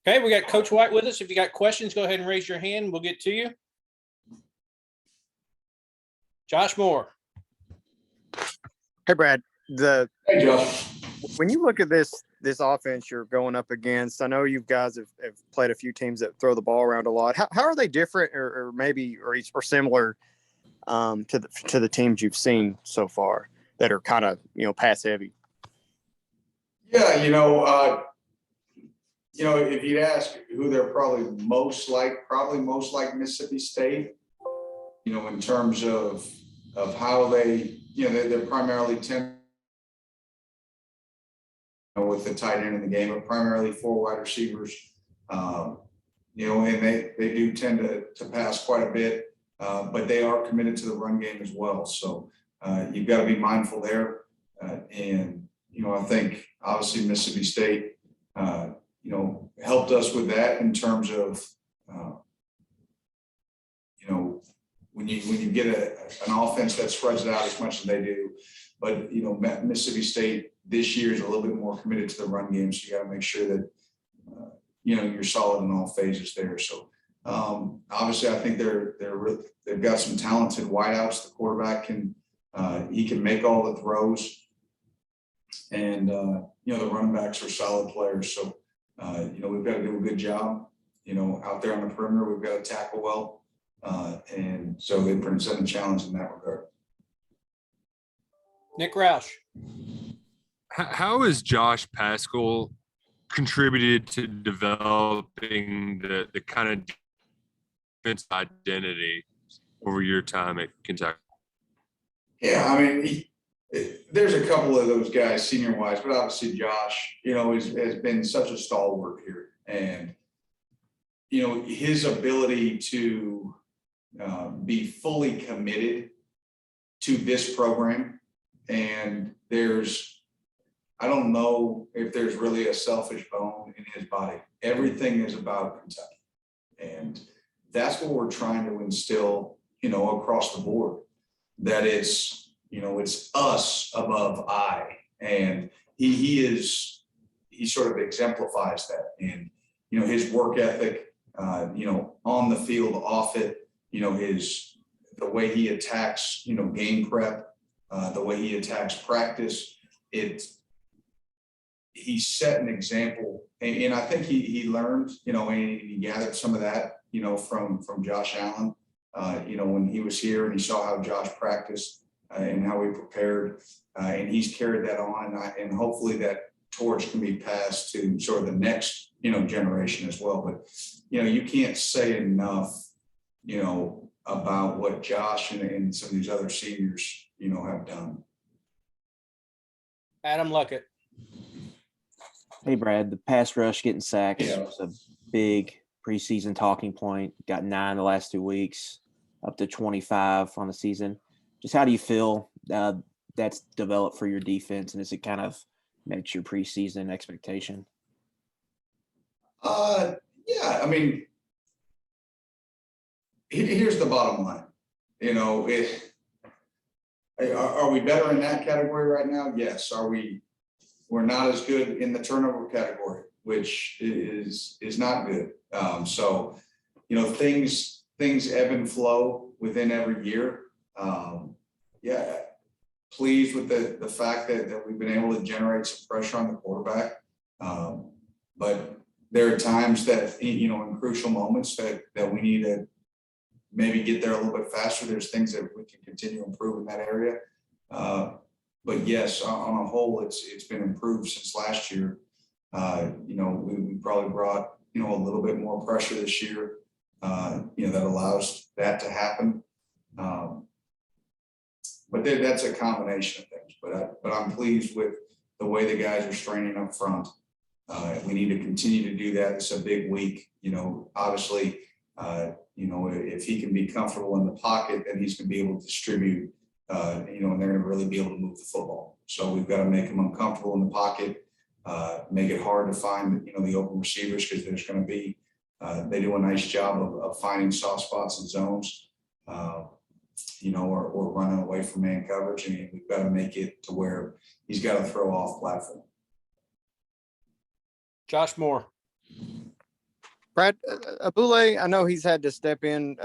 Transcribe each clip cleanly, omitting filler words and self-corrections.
Okay, we got Coach White with us. If you got questions, go ahead and raise your hand. We'll get to you. Josh Moore. Hey, Brad. Hey, Josh. When you look at this offense you're going up against, I know you guys have played a few teams that throw the ball around a lot. How are they different or maybe or similar to the teams you've seen so far that are kind of, pass heavy? Yeah, if you'd ask who they're probably most like Mississippi State, in terms of how they, they're primarily with the tight end in the game, but primarily 4 wide receivers. And they do tend to pass quite a bit, but they are committed to the run game as well. So you've got to be mindful there. And I think obviously Mississippi State, helped us with that in terms of, when you get an offense that spreads it out as much as they do. But, Mississippi State this year is a little bit more committed to the run game. So you got to make sure that, you're solid in all phases there. So obviously I think they've got some talented wideouts. The quarterback he can make all the throws, and, the running backs are solid players. So, we've got to do a good job, out there on the perimeter. We've got to tackle well. And so they present a challenge in that regard. Nick Roush. How has Josh Paschal contributed to developing the kind of defense identity over your time at Kentucky? Yeah, I mean, there's a couple of those guys senior wise, but obviously Josh, has been such a stalwart here, and his ability to be fully committed to this program. And I don't know if there's really a selfish bone in his body. Everything is about Kentucky, and that's what we're trying to instill, across the board. That it's us above I, and he sort of exemplifies that. And his work ethic, on the field, off it, the way he attacks, game prep, the way he attacks practice, he set an example, and I think he learned, and he gathered some of that, from Josh Allen, when he was here and he saw how Josh practiced and how he prepared, and he's carried that on, and hopefully that torch can be passed to sort of the next, generation as well. But, you can't say enough, about what Josh and some of these other seniors, have done. Adam Luckett. Hey, Brad, the pass rush getting sacks Yeah. was a big preseason talking point. Got 9 the last 2 weeks, up to 25 on the season. Just how do you feel that's developed for your defense, and is it kind of met your preseason expectation? Yeah, I mean, here's the bottom line. Are we better in that category right now? Yes. We're not as good in the turnover category, which is not good. So, things ebb and flow within every year. Yeah, pleased with the fact that we've been able to generate some pressure on the quarterback. But there are times that, in crucial moments that we need to maybe get there a little bit faster. There's things that we can continue to improve in that area. But yes, on a whole, it's been improved since last year. We probably brought, a little bit more pressure this year, that allows that to happen. But that's a combination of things, but I'm pleased with the way the guys are straining up front. We need to continue to do that. It's a big week, obviously, if he can be comfortable in the pocket, then he's going to be able to distribute, and they're going to really be able to move the football. So we've got to make him uncomfortable in the pocket, make it hard to find, the open receivers, because there's going to be, they do a nice job of finding soft spots and zones, or running away from man coverage. And we've got to make it to where he's got to throw off platform. Josh Moore. Brad, Abule, I know he's had to step in,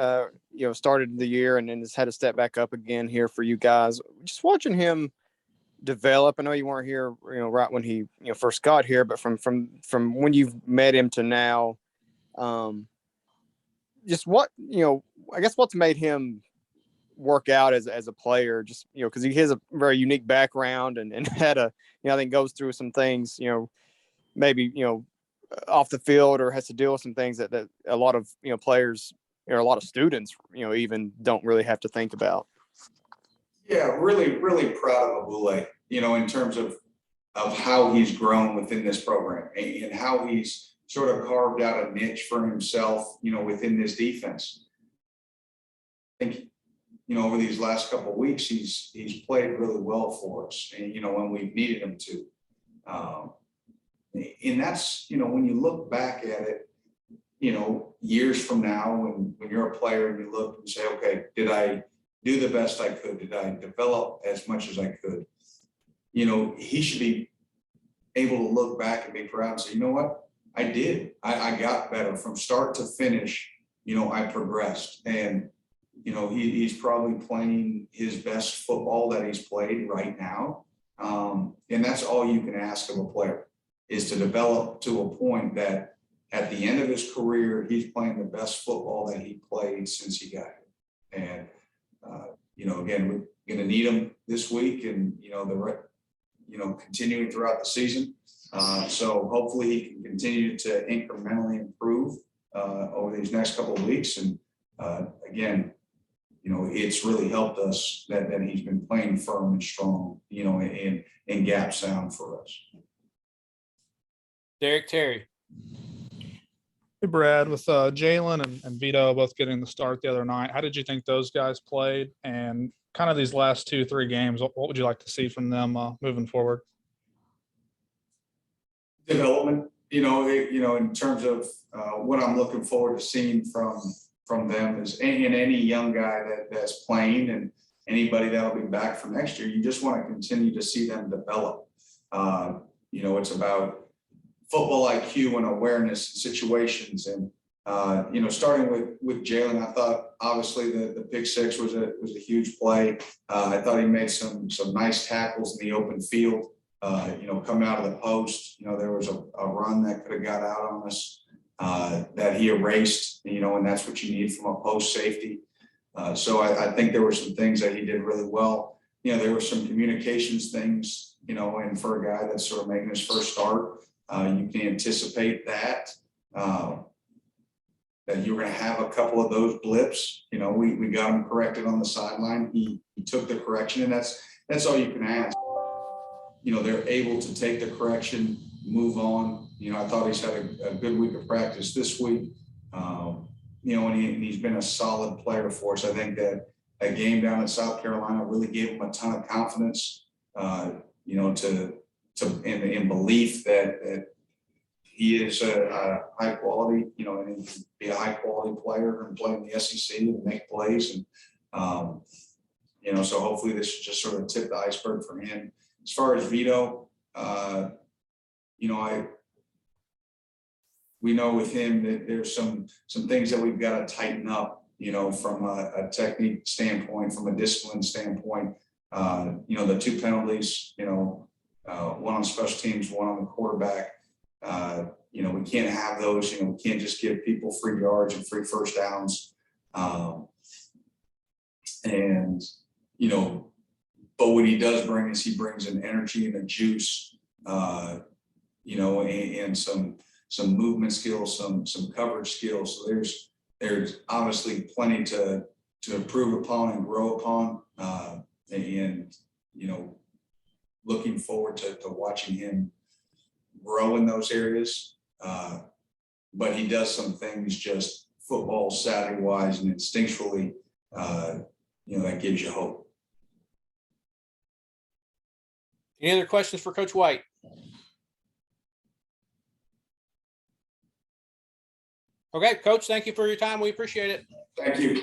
started the year and then has had to step back up again here for you guys. Just watching him develop. I know you weren't here, right when he, first got here, but from when you've met him to now, just what, I guess what's made him work out as a player, just, because he has a very unique background and had I think goes through some things, maybe, off the field or has to deal with some things that a lot of, players or a lot of students, even don't really have to think about. Yeah, really, really proud of Abule, in terms of how he's grown within this program and how he's sort of carved out a niche for himself, within this defense. I think, over these last couple of weeks, he's played really well for us, and, when we've needed him to. And that's, when you look back at it, years from now, when you're a player and you look and say, okay, did I do the best I could? Did I develop as much as I could? He should be able to look back and be proud and say, you know what? I did. I got better from start to finish. I progressed. And, he's probably playing his best football that he's played right now. And that's all you can ask of a player, is to develop to a point that at the end of his career, he's playing the best football that he played since he got here. And, again, we're going to need him this week and, continuing throughout the season. So hopefully he can continue to incrementally improve over these next couple of weeks. And again, it's really helped us that he's been playing firm and strong, in gap sound for us. Derek Terry. Hey, Brad, with Jalen and Vito both getting the start the other night, how did you think those guys played? And kind of these last 2-3 games, what would you like to see from them moving forward? Development, in terms of what I'm looking forward to seeing from them is, and any young guy that's playing and anybody that'll be back for next year, you just want to continue to see them develop. It's about football IQ and awareness and situations. And, starting with Jalen, I thought obviously the pick six was a huge play. I thought he made some nice tackles in the open field, coming out of the post. There was a run that could have got out on us that he erased, and that's what you need from a post safety. So I think there were some things that he did really well. There were some communications things, and for a guy that's sort of making his first start, you can anticipate that you're going to have a couple of those blips. We got him corrected on the sideline. He took the correction, and that's all you can ask. They're able to take the correction, move on. I thought he's had a good week of practice this week. And he's been a solid player for us. I think that game down in South Carolina really gave him a ton of confidence, in belief that he is a high quality, and he can be a high quality player and play in the SEC and make plays. And, so hopefully this just sort of tip the iceberg for him. As far as Vito, we know with him that there's some things that we've got to tighten up, from a technique standpoint, from a discipline standpoint. The 2 penalties, one on special teams, one on the quarterback. We can't have those. We can't just give people free yards and free first downs. But what he does bring is he brings an energy and a juice, and some movement skills, some coverage skills. So there's obviously plenty to improve upon and grow upon. Looking forward to watching him grow in those areas. But he does some things just football savvy wise and instinctually, that gives you hope. Any other questions for Coach White? Okay, Coach, thank you for your time. We appreciate it. Thank you.